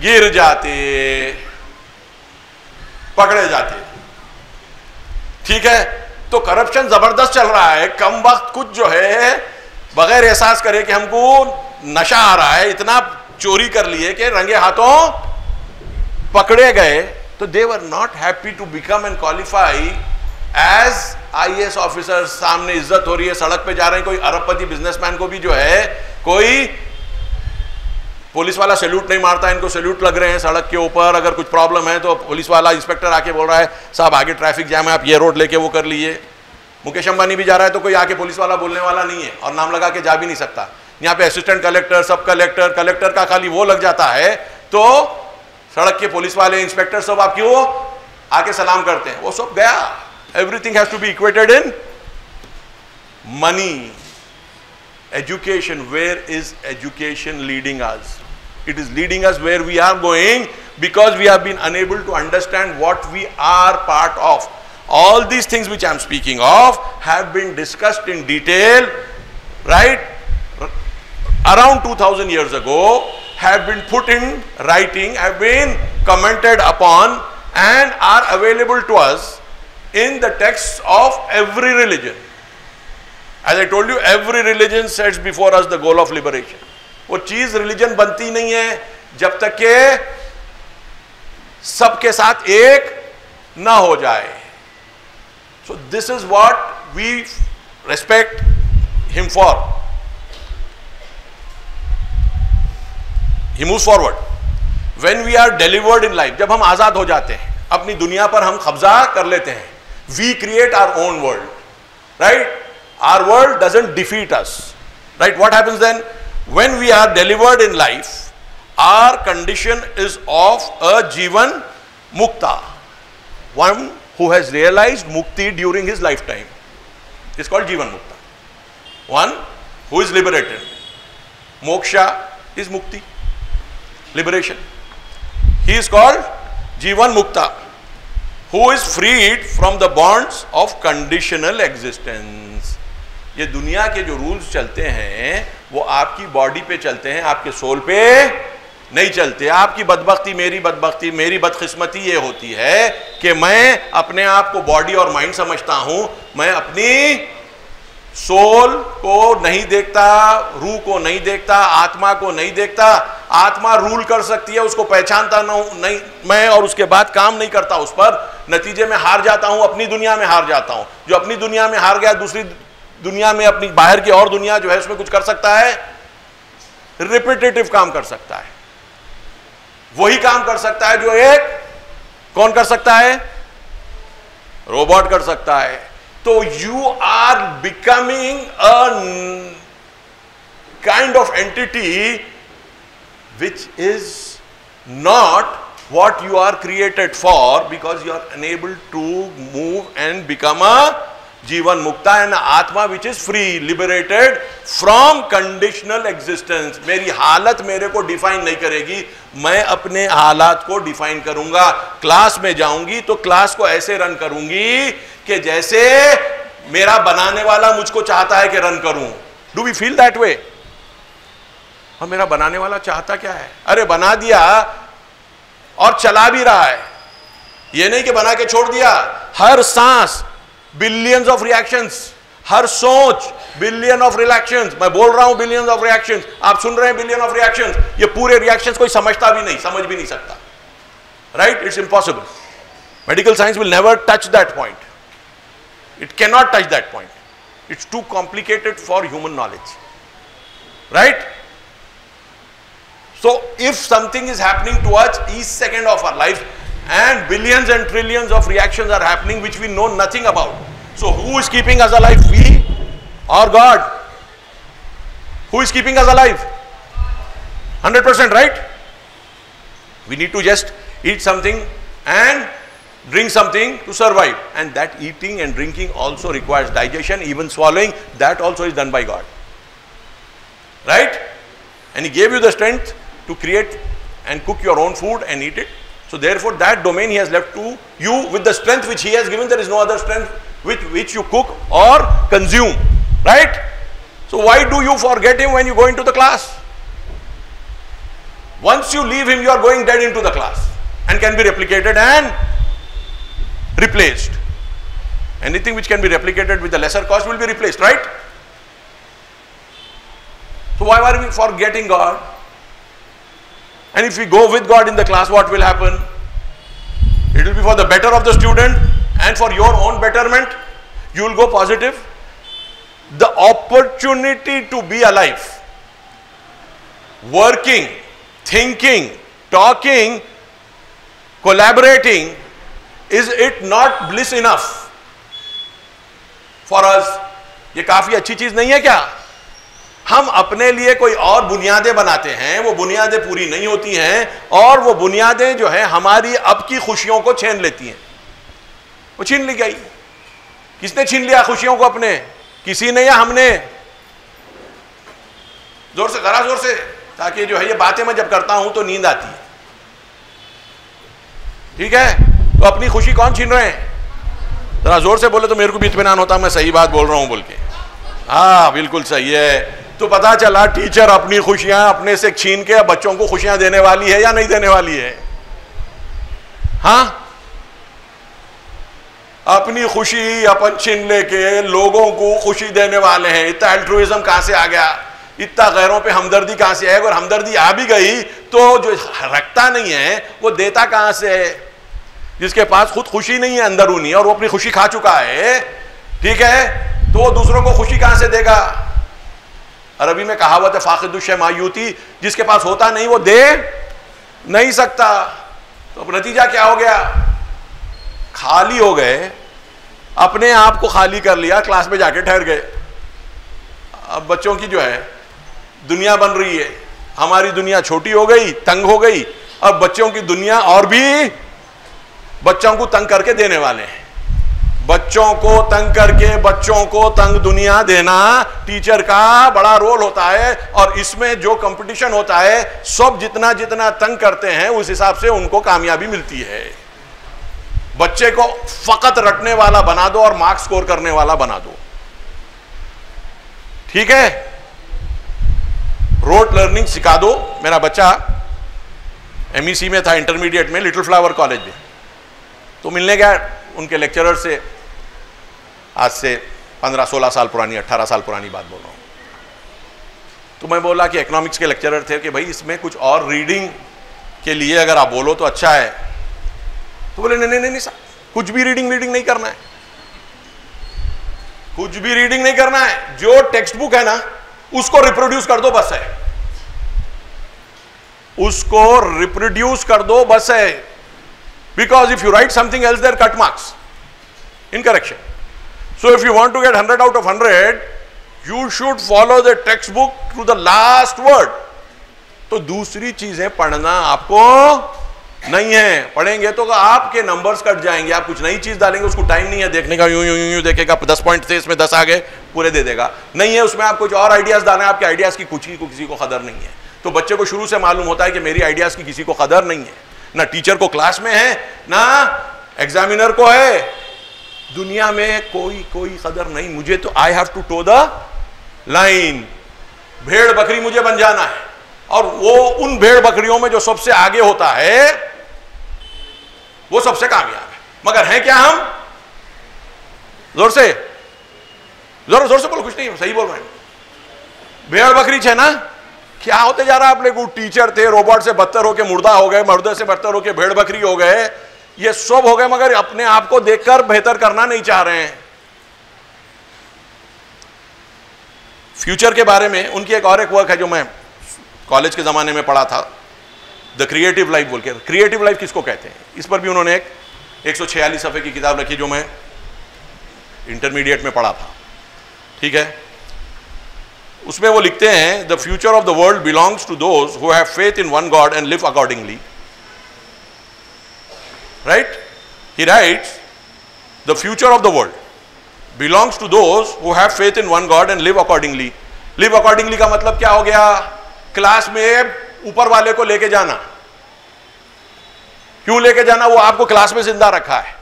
गिर जाते, पकड़े जाते। ठीक है, तो करप्शन जबरदस्त चल रहा है। कम वक्त कुछ जो है बगैर एहसास करे कि हमको नशा आ रहा है, इतना चोरी कर लिए कि रंगे हाथों पकड़े गए। तो they were not happy to become and qualify as IAS officer. सामने इज्जत हो रही है, सड़क पे जा रहे हैं, कोई अरबपति बिजनेसमैन को भी जो है कोई पुलिस वाला सैल्यूट नहीं मारता, इनको सैल्यूट लग रहे हैं सड़क के ऊपर। अगर कुछ प्रॉब्लम है तो पुलिस वाला इंस्पेक्टर आके बोल रहा है साहब आगे ट्रैफिक जैम है, आप ये रोड लेके वो कर लीजिए। मुकेश अंबानी भी जा रहा है तो कोई आके पुलिस वाला बोलने वाला नहीं है और नाम लगा के जा भी नहीं सकता। यहाँ पे असिस्टेंट कलेक्टर, सब कलेक्टर, कलेक्टर का खाली वो लग जाता है तो सड़क के पुलिस वाले, इंस्पेक्टर सब आपकी वो आके सलाम करते हैं, वो सब गया। Everything has to be equated in money. Education, where is education leading us? It is leading us where we are going because we have been unable to understand what we are part of. All these things which I am speaking of have been discussed in detail, right? Around 2000 years ago, have been put in writing, have been commented upon and are available to us in the texts of every religion. As I told you, every religion sets before us the goal of liberation. वो चीज religion बनती नहीं है जब तक के सबके साथ एक ना हो जाए. So this is what we respect him for. He moves forward. When we are delivered in life, जब हम आजाद हो जाते हैं, अपनी दुनिया पर हम कब्जा कर लेते हैं, we create our own world, right? Our world doesn't defeat us, right? What happens then? When we are delivered in life, our condition is of a Jivan Mukta, one who has realized Mukti during his lifetime. It's called Jivan Mukta. One who is liberated. Moksha is Mukti, liberation. He is called Jivan Mukta, who is freed from the bonds of conditional existence. ये दुनिया के जो rules चलते हैं वो आपकी body पे चलते हैं, आपके सोल पे नहीं चलते. आपकी बदबख्ती, मेरी बदकिस्मती ये होती है कि मैं अपने आप को बॉडी और माइंड समझता हूं, मैं अपनी सोल को नहीं देखता, रूह को नहीं देखता, आत्मा को नहीं देखता। आत्मा रूल कर सकती है, उसको पहचानता नहीं मैं, और उसके बाद काम नहीं करता उस पर, नतीजे में हार जाता हूं, अपनी दुनिया में हार जाता हूं। जो अपनी दुनिया में हार गया, दूसरी दुनिया में, अपनी बाहर की और दुनिया जो है उसमें कुछ कर सकता है, रिपीटेटिव काम कर सकता है। वही काम कर सकता है जो एक कौन कर सकता है, रोबोट कर सकता है। तो you are becoming a kind of entity which is not what you are created for, because you are unable to move and become a जीवन मुक्ता एंड आत्मा which is free, liberated from conditional existence. मेरी हालत मेरे को define नहीं करेगी, मैं अपने हालात को डिफाइन करूंगा। क्लास में जाऊंगी तो क्लास को ऐसे रन करूंगी कि जैसे मेरा बनाने वाला मुझको चाहता है कि रन करूं। Do we feel that way? और मेरा बनाने वाला चाहता क्या है? अरे बना दिया और चला भी रहा है, ये नहीं कि बना के छोड़ दिया। हर सांस बिलियंस ऑफ रिएक्शंस, हर सोच बिलियन ऑफ रिएक्शंस। मैं बोल रहा हूं बिलियंस ऑफ रिएक्शंस, आप सुन रहे हैं बिलियन ऑफ रिएक्शंस। ये पूरे रिएक्शंस कोई समझता भी नहीं, समझ भी नहीं सकता, right? It's impossible. Medical science will never touch that point, it can not touch that point, it's too complicated for human knowledge, right? So if something is happening to us each second of our life, and billions and trillions of reactions are happening which we know nothing about, so who is keeping us alive, we or God? Who is keeping us alive? 100%, right? We need to just eat something and drink something to survive, and that eating and drinking also requires digestion, even swallowing, that also is done by God, right? And He gave you the strength to create and cook your own food and eat it. So therefore that domain He has left to you with the strength which He has given. There is no other strength with which you cook or consume, right? So why do you forget Him when you go into the class? Once you leave Him, you are going dead into the class and can be replicated and replaced. Anything which can be replicated with a lesser cost will be replaced, right? So why are we forgetting God? And if we go with God in the class, what will happen? It will be for the better of the student and for your own betterment. You will go positive. The opportunity to be alive, working, thinking, talking, collaborating, is it not bliss enough for us? ये काफी अच्छी चीज नहीं है क्या? हम अपने लिए कोई और बुनियादें बनाते हैं, वो बुनियादें पूरी नहीं होती हैं, और वो बुनियादें जो है हमारी अब की खुशियों को छीन लेती हैं। वो छीन ली गई। किसने छीन लिया खुशियों को अपने? किसी ने या हमने? जोर से करा, जोर से, ताकि जो है ये बातें मैं जब करता हूं तो नींद आती है, ठीक है? तो अपनी खुशी कौन छीन रहे हैं? जरा जोर से बोले तो मेरे को भी इत्मीनान होता, मैं सही बात बोल रहा हूं बोल के। हाँ बिल्कुल सही है। तो पता चला टीचर अपनी खुशियां अपने से छीन के बच्चों को खुशियां देने वाली है या नहीं देने वाली है? हाँ, अपनी खुशी अपन छीन लेके लोगों को खुशी देने वाले हैं। इतना अल्ट्रुइज्म कहां से आ गया? इतना गैरों पे हमदर्दी कहां से है? अगर हमदर्दी आ भी गई तो जो रखता नहीं है वो देता कहां से है? जिसके पास खुद खुशी नहीं है अंदरूनी और वो अपनी खुशी खा चुका है, ठीक है, तो वो दूसरों को खुशी कहां से देगा? अरबी में कहावत है फाकिदुश्शै मायूती, जिसके पास होता नहीं वो दे नहीं सकता। तो अब नतीजा क्या हो गया? खाली हो गए, अपने आप को खाली कर लिया, क्लास में जाके ठहर गए। अब बच्चों की जो है दुनिया बन रही है, हमारी दुनिया छोटी हो गई, तंग हो गई, अब बच्चों की दुनिया और भी बच्चों को तंग करके देने वाले हैं। बच्चों को तंग करके बच्चों को तंग दुनिया देना टीचर का बड़ा रोल होता है, और इसमें जो कंपटीशन होता है सब जितना जितना तंग करते हैं उस हिसाब से उनको कामयाबी मिलती है। बच्चे को फकत रटने वाला बना दो और मार्क्स स्कोर करने वाला बना दो, ठीक है? रोट लर्निंग सिखा दो। मेरा बच्चा एमईसी में था, इंटरमीडिएट में, लिटिल फ्लावर कॉलेज में, तो मिलने गया उनके लेक्चरर से आज से 15-16 साल पुरानी, 18 साल पुरानी बात बोल रहा हूं। तो मैं बोला कि इकोनॉमिक्स के लेक्चरर थे कि भाई इसमें कुछ और रीडिंग के लिए अगर आप बोलो तो अच्छा है। तो बोले नहीं नहीं नहीं सर, कुछ भी रीडिंग नहीं करना है, कुछ भी रीडिंग नहीं करना है, जो टेक्स्ट बुक है ना उसको रिप्रोड्यूस कर दो बस है, उसको रिप्रोड्यूस कर दो बस है। Because if you write something else there cut marks in correction. So if you want to get 100 out of 100 you should follow the textbook to the last word. तो दूसरी चीजें पढ़ना आपको नहीं है, पढ़ेंगे तो आपके नंबर्स कट जाएंगे। आप कुछ नई चीज डालेंगे, उसको टाइम नहीं है देखने का, यूं यूं यूं देखेगा 10 पॉइंट थे इसमें 10 आ गए पूरे दे देगा, नहीं है उसमें आप कुछ और आइडियाज डालना है, आपके आइडियाज की कुछ ही को किसी को कदर नहीं है। तो बच्चे को शुरू से मालूम होता है कि मेरी आइडियाज की किसी को कदर नहीं है, ना टीचर को क्लास में है ना एग्जामिनर को है, दुनिया में कोई कदर नहीं। मुझे तो I have to toe the line, भेड़ बकरी मुझे बन जाना है, और वो उन भेड़ बकरियों में जो सबसे आगे होता है वो सबसे कामयाब है। मगर हैं क्या हम? जोर से बोलो, कुछ नहीं सही बोल रहे हैं, भेड़ बकरी छे ना। क्या होते जा रहा है? आप लोग टीचर थे, रोबोट से बदतर होके मुर्दा हो गए, मुर्दे से बदतर होके भेड़ बकरी हो गए, ये सब हो गए, मगर अपने आप को देखकर बेहतर करना नहीं चाह रहे हैं। फ्यूचर के बारे में उनकी एक वर्क है जो मैं कॉलेज के जमाने में पढ़ा था, द क्रिएटिव लाइफ बोल के। क्रिएटिव लाइफ किसको कहते हैं, इस पर भी उन्होंने एक 146 सफ़े की किताब रखी जो मैं इंटरमीडिएट में पढ़ा था, ठीक है। उसमें वो लिखते हैं, the future of the world belongs to those who have faith in one God and live accordingly, right. He writes, the future of the world belongs to those who have faith in one God and live accordingly. Live accordingly का मतलब क्या हो गया? Class में ऊपर वाले को लेके जाना। क्यों लेके जाना? वो आपको क्लास में जिंदा रखा है,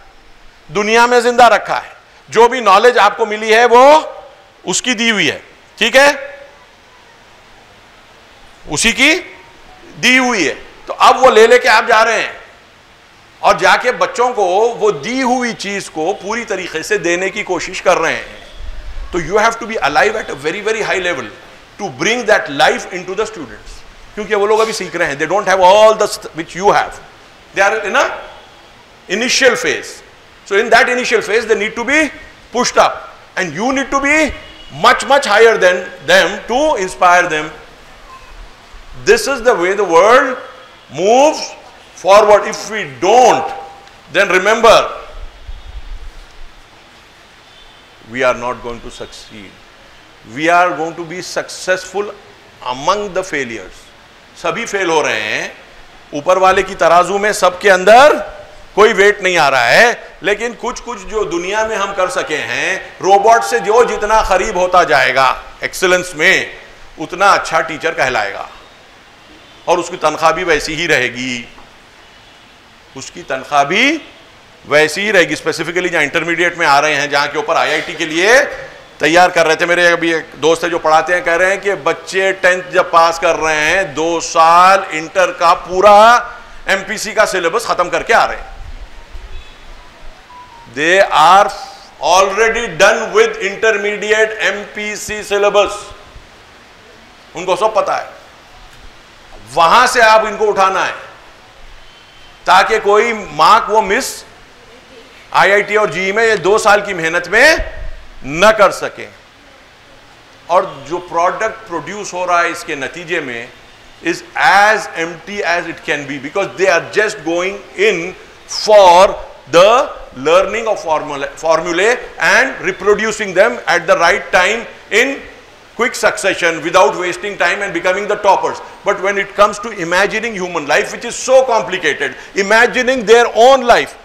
दुनिया में जिंदा रखा है, जो भी नॉलेज आपको मिली है वो उसकी दी हुई है, ठीक है, उसी की दी हुई है। तो अब वो ले लेके आप जा रहे हैं और जाके बच्चों को वो दी हुई चीज को पूरी तरीके से देने की कोशिश कर रहे हैं। तो you have to be alive at a very very high level to bring that life into the students, क्योंकि वो लोग अभी सीख रहे हैं, they don't have all the which you have, they are in a initial phase. So in that initial phase they need to be pushed up and you need to be much higher than them to inspire them. This is the way the world moves forward. If we don't, then remember, we are not going to succeed. We are going to be successful among the failures. सभी fail हो रहे हैं, ऊपर वाले की तराजू में सबके अंदर कोई वेट नहीं आ रहा है, लेकिन कुछ कुछ जो दुनिया में हम कर सके हैं, रोबोट से जो जितना करीब होता जाएगा एक्सीलेंस में, उतना अच्छा टीचर कहलाएगा और उसकी तनख्वाह भी वैसी ही रहेगी, उसकी तनख्वाह भी वैसी ही रहेगी। स्पेसिफिकली जहां इंटरमीडिएट में आ रहे हैं, जहां के ऊपर आईआईटी के लिए तैयार कर रहे थे, मेरे अभी एक दोस्त है जो पढ़ाते हैं, कह रहे हैं कि बच्चे 10th जब पास कर रहे हैं, 2 साल इंटर का पूरा एमपीसी का सिलेबस खत्म करके आ रहे हैं। They are already done with intermediate MPC syllabus. उनको सब पता है, वहां से आप इनको उठाना है ताकि कोई मार्क वो मिस आईआईटी और जीई में ये 2 साल की मेहनत में न कर सके। और जो प्रोडक्ट प्रोड्यूस हो रहा है इसके नतीजे में is as empty as it can be, because they are just going in for the learning of formulae and reproducing them at the right time in quick succession without wasting time and becoming the toppers. But when it comes to imagining human life, which is so complicated, imagining their own life,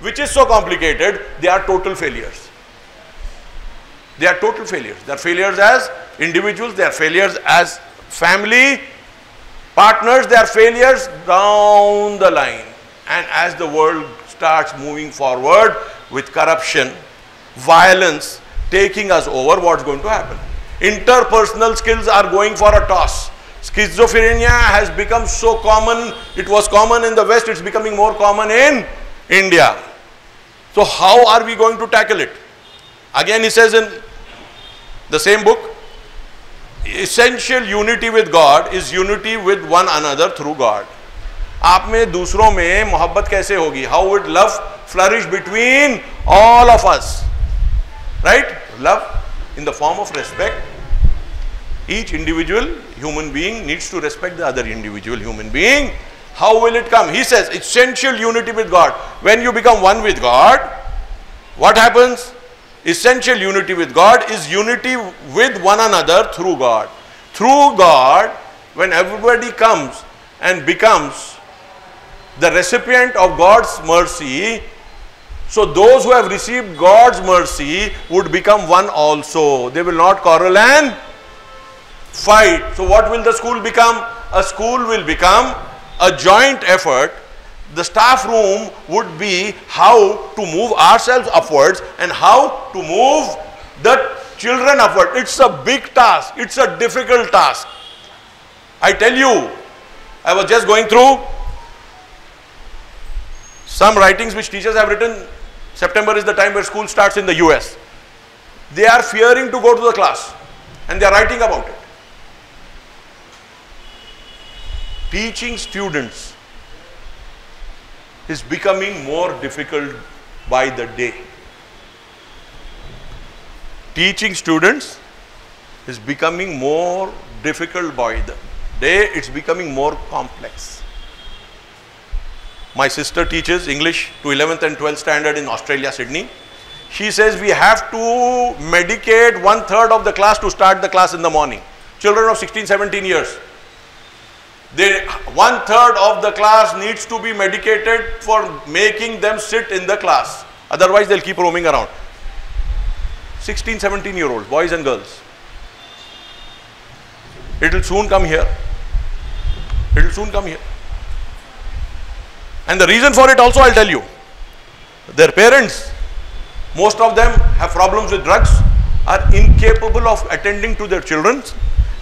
which is so complicated, they are total failures. They are total failures. They are failures as individuals, they are failures as family partners, they are failures down the line. And as the world starts moving forward with corruption, violence taking us over, what's going to happen? Interpersonal skills are going for a toss. Schizophrenia has become so common. It was common in the West, it's becoming more common in India. So how are we going to tackle it? Again he says in the same book, essential unity with God is unity with one another through God. आप में दूसरों में मोहब्बत कैसे होगी? How would love flourish between all of us? Right? Love in the form of respect. Each individual human being needs to respect the other individual human being. How will it come? He says essential unity with God. When you become one with God, what happens? Essential unity with God is unity with one another through God. Through God, when everybody comes and becomes the recipient of God's mercy, so those who have received God's mercy would become one also. They will not quarrel and fight. So what will the school become? A school will become a joint effort. The staff room would be how to move ourselves upwards and how to move the children upward. It's a big task. It's a difficult task. I tell you, I was just going through some writings which teachers have written. September is the time where school starts in the US. They are fearing to go to the class and they are writing about it. Teaching students is becoming more difficult by the day. Teaching students is becoming more difficult by the day. It's becoming more complex. My sister teaches English to 11th and 12th standard in Australia, Sydney. She says we have to medicate 1/3 of the class to start the class in the morning. Children of 16, 17 years. 1/3 of the class needs to be medicated for making them sit in the class. Otherwise, they'll keep roaming around. 16, 17-year-olds, boys and girls. It will soon come here. It will soon come here. And the reason for it also I'll tell you. Their parents, most of them have problems with drugs, are incapable of attending to their children.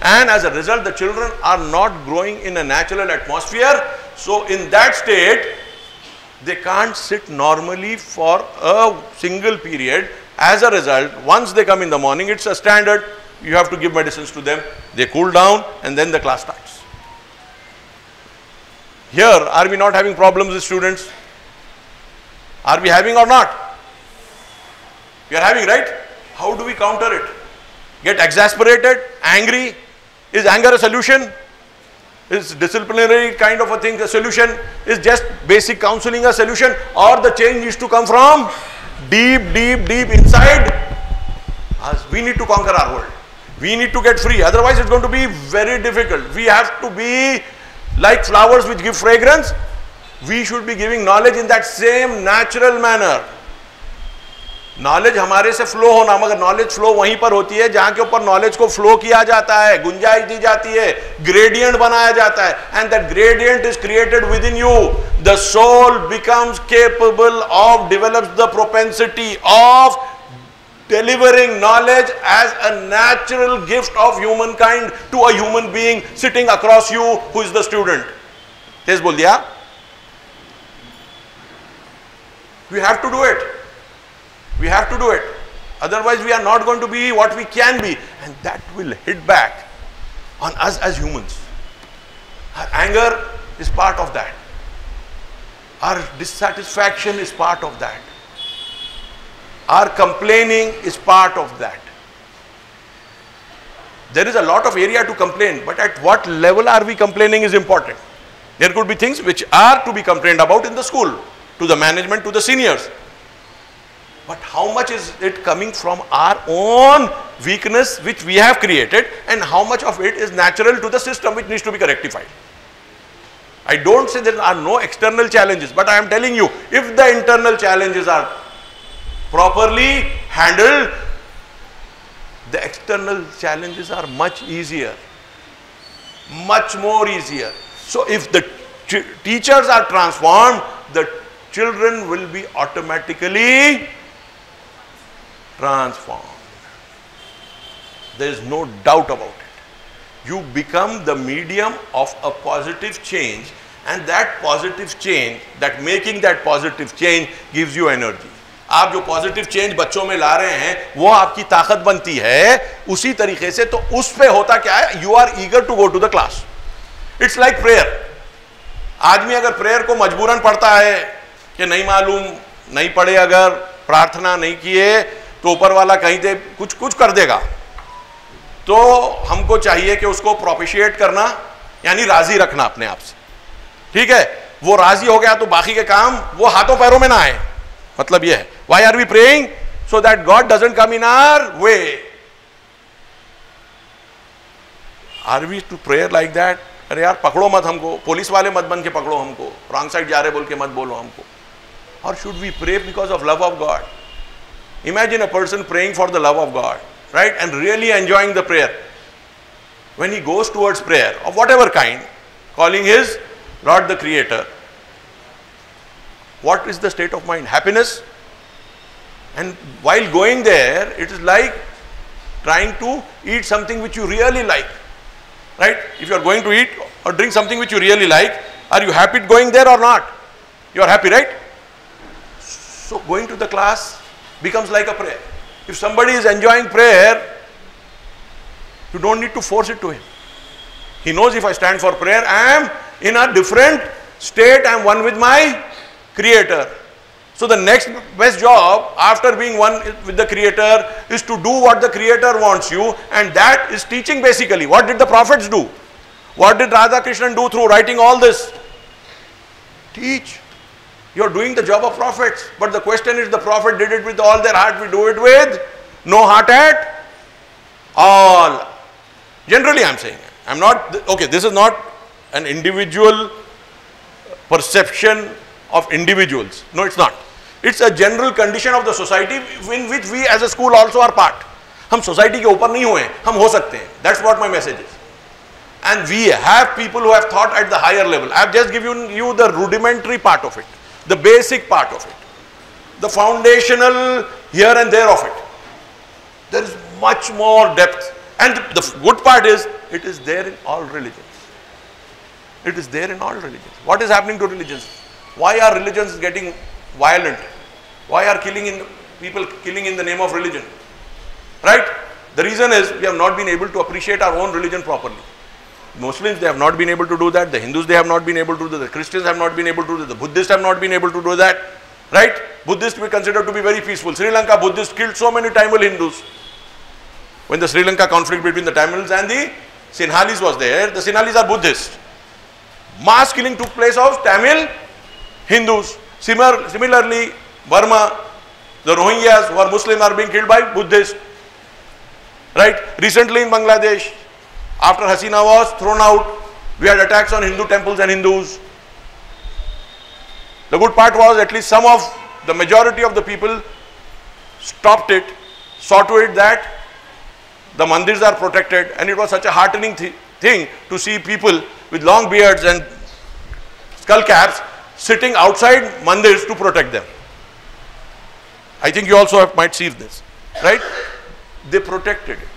And as a result, the children are not growing in a natural atmosphere. So in that state, they can't sit normally for a single period. As a result, once they come in the morning, it's a standard. You have to give medicines to them. They cool down and then the class starts. Here, are we not having problems with students? Are we having or not? We are having, right? How do we counter it? Get exasperated, angry? Is anger a solution? Is disciplinary kind of a thing a solution? Is just basic counseling a solution? Or the change needs to come from deep, deep, deep inside us? We need to conquer our world. We need to get free. Otherwise, it's going to be very difficult. We have to be like flowers which give fragrance. We should be giving knowledge in that same natural manner. Knowledge हमारे से flow होना, मगर knowledge flow वहीं पर होती है जहां के ऊपर नॉलेज को फ्लो किया जाता है, गुंजाइश दी जाती है, ग्रेडियंट बनाया जाता है, and that gradient is created within you. The soul becomes capable of develops the propensity of delivering knowledge as a natural gift of humankind to a human being sitting across you who is the student. तेज बोल दिया. We have to do it. We have to do it. Otherwise we are not going to be what we can be, and that will hit back on us as humans. Our anger is part of that. Our dissatisfaction is part of that. Our complaining is part of that. There is a lot of area to complain, but at what level are we complaining is important. There could be things which are to be complained about in the school, to the management, to the seniors. But how much is it coming from our own weakness which we have created, and how much of it is natural to the system which needs to be rectified? I don't say there are no external challenges, but I am telling you, if the internal challenges are properly handled, the external challenges are much easier, much more easier. So if the teachers are transformed, the children will be automatically transformed. There is no doubt about it. You become the medium of a positive change, and that positive change, that making that positive change gives you energy. आप जो positive change बच्चों में ला रहे हैं वो आपकी ताकत बनती है। उसी तरीके से तो उस पे होता क्या है, you are eager to go to the class. It's like prayer. आदमी अगर प्रेयर को मजबूरन पढ़ता है कि नहीं मालूम, नहीं पढ़े, अगर प्रार्थना नहीं किए तो ऊपर वाला कहीं से कुछ कुछ कर देगा, तो हमको चाहिए कि उसको प्रोपिशिएट करना, यानी राजी रखना अपने आप से। ठीक है, वो राजी हो गया तो बाकी के काम वो हाथों पैरों में ना आए। मतलब ये है, why are we praying? So that God doesn't come in our way. Are we to prayer like that? अरे यार पकड़ो मत हमको, पुलिस वाले मत बन के पकड़ो हमको, रॉन्ग साइड जा रहे बोल के मत बोलो हमको। और should we pray because of love of God? Imagine a person praying for the love of God, right? And really enjoying the prayer. When he goes towards prayer of whatever kind, calling his Lord the Creator, what is the state of mind? Happiness. And while going there, it is like trying to eat something which you really like, right? If you are going to eat or drink something which you really like, are you happy going there or not? You are happy, right? So going to the class becomes like a prayer. If somebody is enjoying prayer, you don't need to force it to him. He knows if I stand for prayer, I am in a different state, I am one with my Creator. So the next best job after being one with the Creator is to do what the Creator wants you, and that is teaching basically. What did the prophets do? What did Radha Krishnan do through writing all this? Teach. You are doing the job of prophets, but the question is, the prophet did it with all their heart, we do it with no heart at all. Generally I am saying, I am not, okay, this is not an individual perception of individuals. No, it's not. It's a general condition of the society in which we as a school also are part. हम society के ऊपर नहीं हुए, हम हो सकते हैं. That's what my message is. And we have people who have thought at the higher level. I have just given you the rudimentary part of it, the basic part of it, the foundational here and there of it. There is much more depth, and the good part is it is there in all religions. It is there in all religions. What is happening to religions? Why are religions getting violent? Why are people killing in the name of religion? Right? The reason is we have not been able to appreciate our own religion properly. Muslims, they have not been able to do that. The Hindus, they have not been able to do that. The Christians have not been able to do that. The Buddhists have not been able to do that. Right? Buddhists we consider to be very peaceful. Sri Lanka Buddhists killed so many Tamil Hindus. When the Sri Lanka conflict between the Tamils and the Sinhalese was there, the Sinhalese are Buddhists. Mass killing took place of Tamil Hindus. Similarly, Burma, the Rohingyas who are Muslim are being killed by Buddhists. Right? Recently in Bangladesh, after Hasina was thrown out, we had attacks on Hindu temples and Hindus. The good part was at least the majority of the people stopped it, saw to it that the mandirs are protected, and it was such a heartening thing to see people with long beards and skull caps sitting outside mandirs to protect them. I think you also might see this, right? They protected it.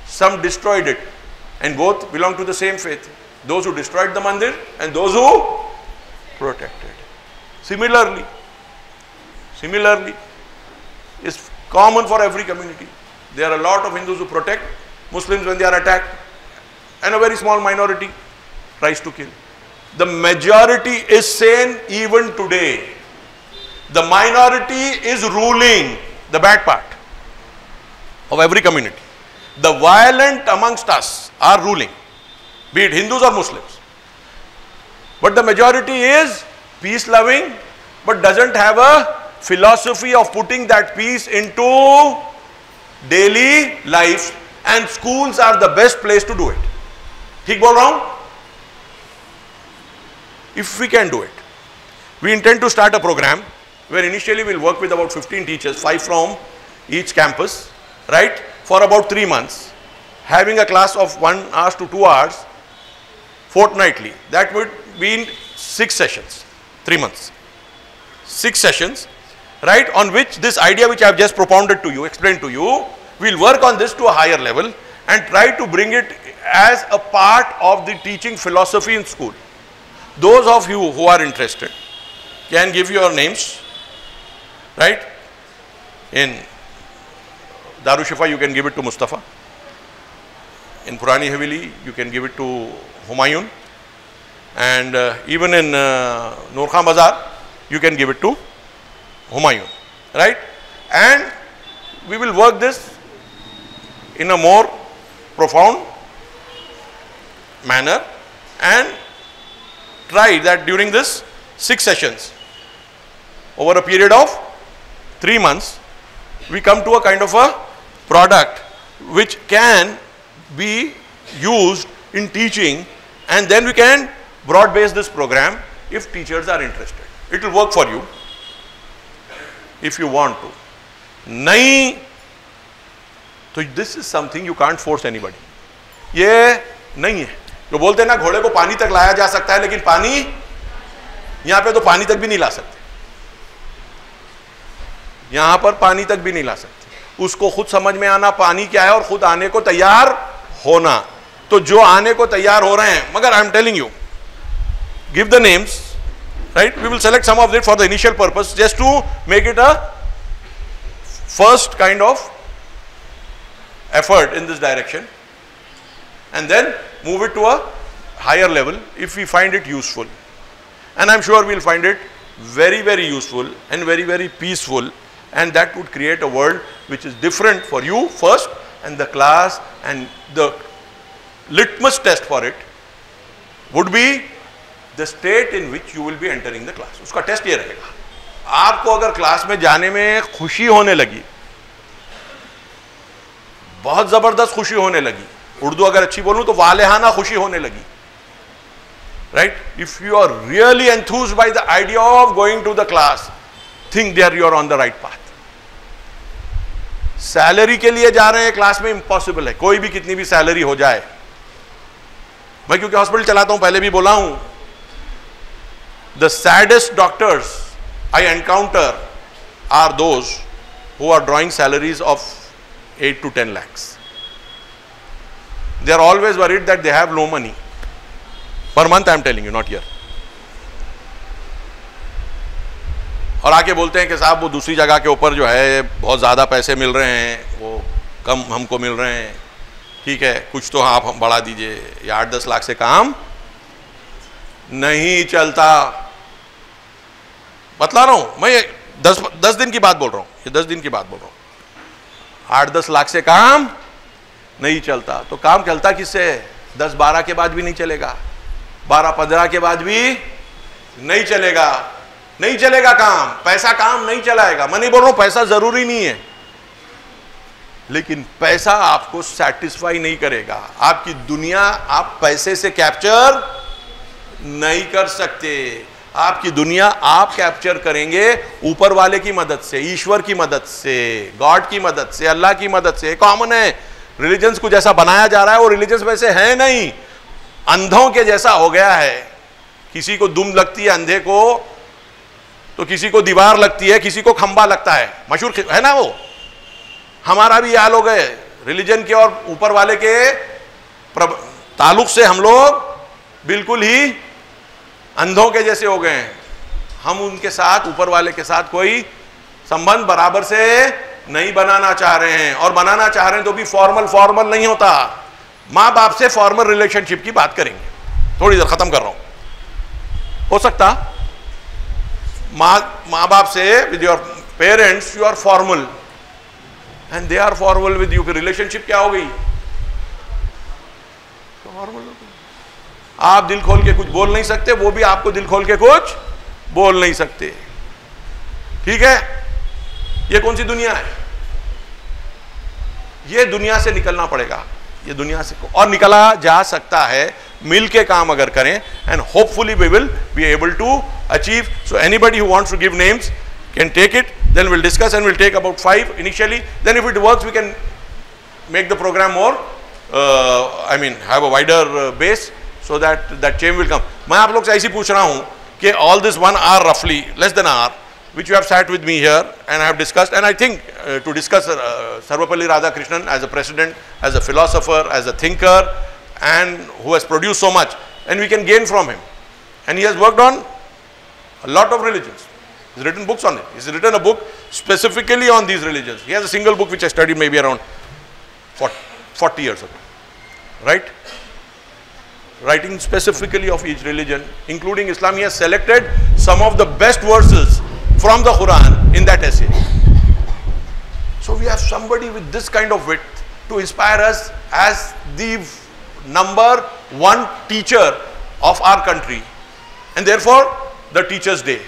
Some destroyed it, and both belong to the same faith. Those who destroyed the mandir and those who protected. Similarly, is common for every community. There are a lot of Hindus who protect Muslims when they are attacked, and a very small minority tries to kill. The majority is sane even today. The minority is ruling the bad part of every community. The violent amongst us are ruling, be it Hindus or Muslims. But the majority is peace-loving, but doesn't have a philosophy of putting that peace into daily life, and schools are the best place to do it. Theek bol raha hu? If we can do it. We intend to start a program where initially we'll work with about 15 teachers, 5 from each campus, right? For about 3 months, having a class of 1 hour to 2 hours fortnightly. That would be in 6 sessions, 3 months. 6 sessions, right, on which this idea which I have just propounded to you, explained to you, we'll work on this to a higher level and try to bring it as a part of the teaching philosophy in school. Those of you who are interested can give your names, right? In Darushifa, you can give it to Mustafa. In Purani Haveli, you can give it to Humayun. And even in Nur Khan Bazaar, you can give it to Humayun. Right? And we will work this in a more profound manner and try that during this 6 sessions, over a period of 3 months, we come to a kind of a product which can be used in teaching, and then we can broad base this program if teachers are interested. It will work for you if you want to. Nahi, so this is something you can't force anybody. ये नहीं है जो बोलते हैं ना घोड़े को पानी तक लाया जा सकता है, लेकिन पानी यहां पे तो पानी तक भी नहीं ला सकते, यहां पर पानी तक भी नहीं ला सकते। उसको खुद समझ में आना पानी क्या है और खुद आने को तैयार होना। तो जो आने को तैयार हो रहे हैं, मगर I am telling you, give the names, right? We will select some of it for the initial purpose, just to make it a first kind of effort in this direction, and then move it to a higher level if we find it useful. And I'm sure we'll find it very, very useful and very, very peaceful, and that would create a world which is different for you first, and the class, and the litmus test for it would be the state in which you will be entering the class. उसका test ये रहेगा, आपको अगर class में जाने में खुशी होने लगी, बहुत जबरदस्त खुशी होने लगी, उर्दू अगर अच्छी बोलूं तो वालेहाना खुशी होने लगी, right? If you are really enthused by the idea of going to the class, think there you are on the right path. Salary के लिए जा रहे हैं क्लास में, इंपॉसिबल है, कोई भी कितनी भी सैलरी हो जाए. मैं क्योंकि हॉस्पिटल चलाता हूं, पहले भी बोला हूं, the saddest doctors I encounter are those who are drawing salaries of 8 to 10 lakhs. They are always worried that they have no money per month. I am telling you, not here. और आके बोलते हैं कि साहब वो दूसरी जगह के ऊपर जो है बहुत ज़्यादा पैसे मिल रहे हैं, वो कम हमको मिल रहे हैं. ठीक है, कुछ तो आप हम बढ़ा दीजिए. ये 8-10 लाख से काम नहीं चलता. बतला रहा हूँ मैं, 10 दिन की बात बोल रहा हूँ, ये 10 दिन की बात बोल रहा हूँ. 8-10 लाख से काम नहीं चलता. तो काम चलता किससे? 10-12 के बाद भी नहीं चलेगा, 12-15 के बाद भी नहीं चलेगा. नहीं चलेगा काम, पैसा काम नहीं चलाएगा. मैं नहीं बोल रहा हूं पैसा जरूरी नहीं है, लेकिन पैसा आपको सेटिस्फाई नहीं करेगा. आपकी दुनिया आप पैसे से कैप्चर नहीं कर सकते. आपकी दुनिया आप कैप्चर करेंगे ऊपर वाले की मदद से, ईश्वर की मदद से, गॉड की मदद से, अल्लाह की मदद से. कॉमन है, रिलीजन्स को जैसा बनाया जा रहा है वो रिलीजन्स वैसे है नहीं, अंधों के जैसा हो गया है. किसी को दुम लगती है अंधे को, तो किसी को दीवार लगती है, किसी को खंबा लगता है. मशहूर है ना वो. हमारा भी हाल हो गए रिलीजन के और ऊपर वाले के ताल्लुक से. हम लोग बिल्कुल ही अंधों के जैसे हो गए हैं. हम उनके साथ, ऊपर वाले के साथ कोई संबंध बराबर से नहीं बनाना चाह रहे हैं, और बनाना चाह रहे हैं तो भी फॉर्मल नहीं होता. माँ बाप से फॉर्मल रिलेशनशिप की बात करेंगे, थोड़ी देर खत्म कर रहा हूं. हो सकता माँ बाप से, with your parents you are formal and they are formal with you. फिर रिलेशनशिप क्या हो गई? फॉर्मल. आप दिल खोल के कुछ बोल नहीं सकते, वो भी आपको दिल खोल के कुछ बोल नहीं सकते. ठीक है, ये कौन सी दुनिया है? ये दुनिया से निकलना पड़ेगा. ये दुनिया से और निकला जा सकता है मिल के काम अगर करें, and hopefully we will be able to achieve. So anybody who wants to give names can take it, then will discuss and will take about 5 initially. Then if it works we can make the programme more, I mean have a wider base, so that change will come. मैं आप लोग से ऐसी पूछ रहा हूं कि all this 1 hour roughly, less than an hour, which you have sat with me here and I have discussed, and I think to discuss Sarvapalli Radhakrishnan as a president, as a philosopher, as a thinker, and who has produced so much, and we can gain from him. And he has worked on a lot of religions. He's written books on it. He's written a book specifically on these religions. He has a single book which I studied maybe around 40 years ago. Right? Writing specifically of each religion, including Islam. He has selected some of the best verses from the Quran in that essay. So we have somebody with this kind of wit to inspire us as the number one teacher of our country, and therefore the Teachers' Day.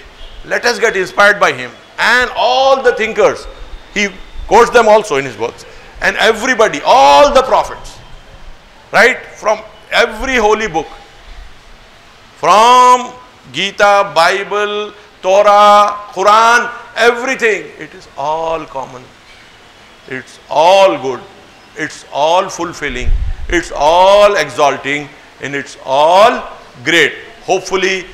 Let us get inspired by him and all the thinkers. He quotes them also in his works, and everybody, all the prophets, right, from every holy book, from Gita, Bible, Torah, Quran, everything, it is all common. It's all good. It's all fulfilling. It's all exalting, and it's all great. Hopefully,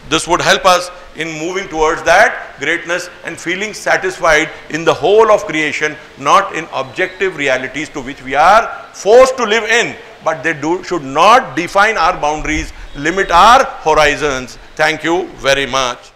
this would help us in moving towards that greatness and feeling satisfied in the whole of creation, not in objective realities to which we are forced to live in, but they should not define our boundaries, limit our horizons. Thank you very much.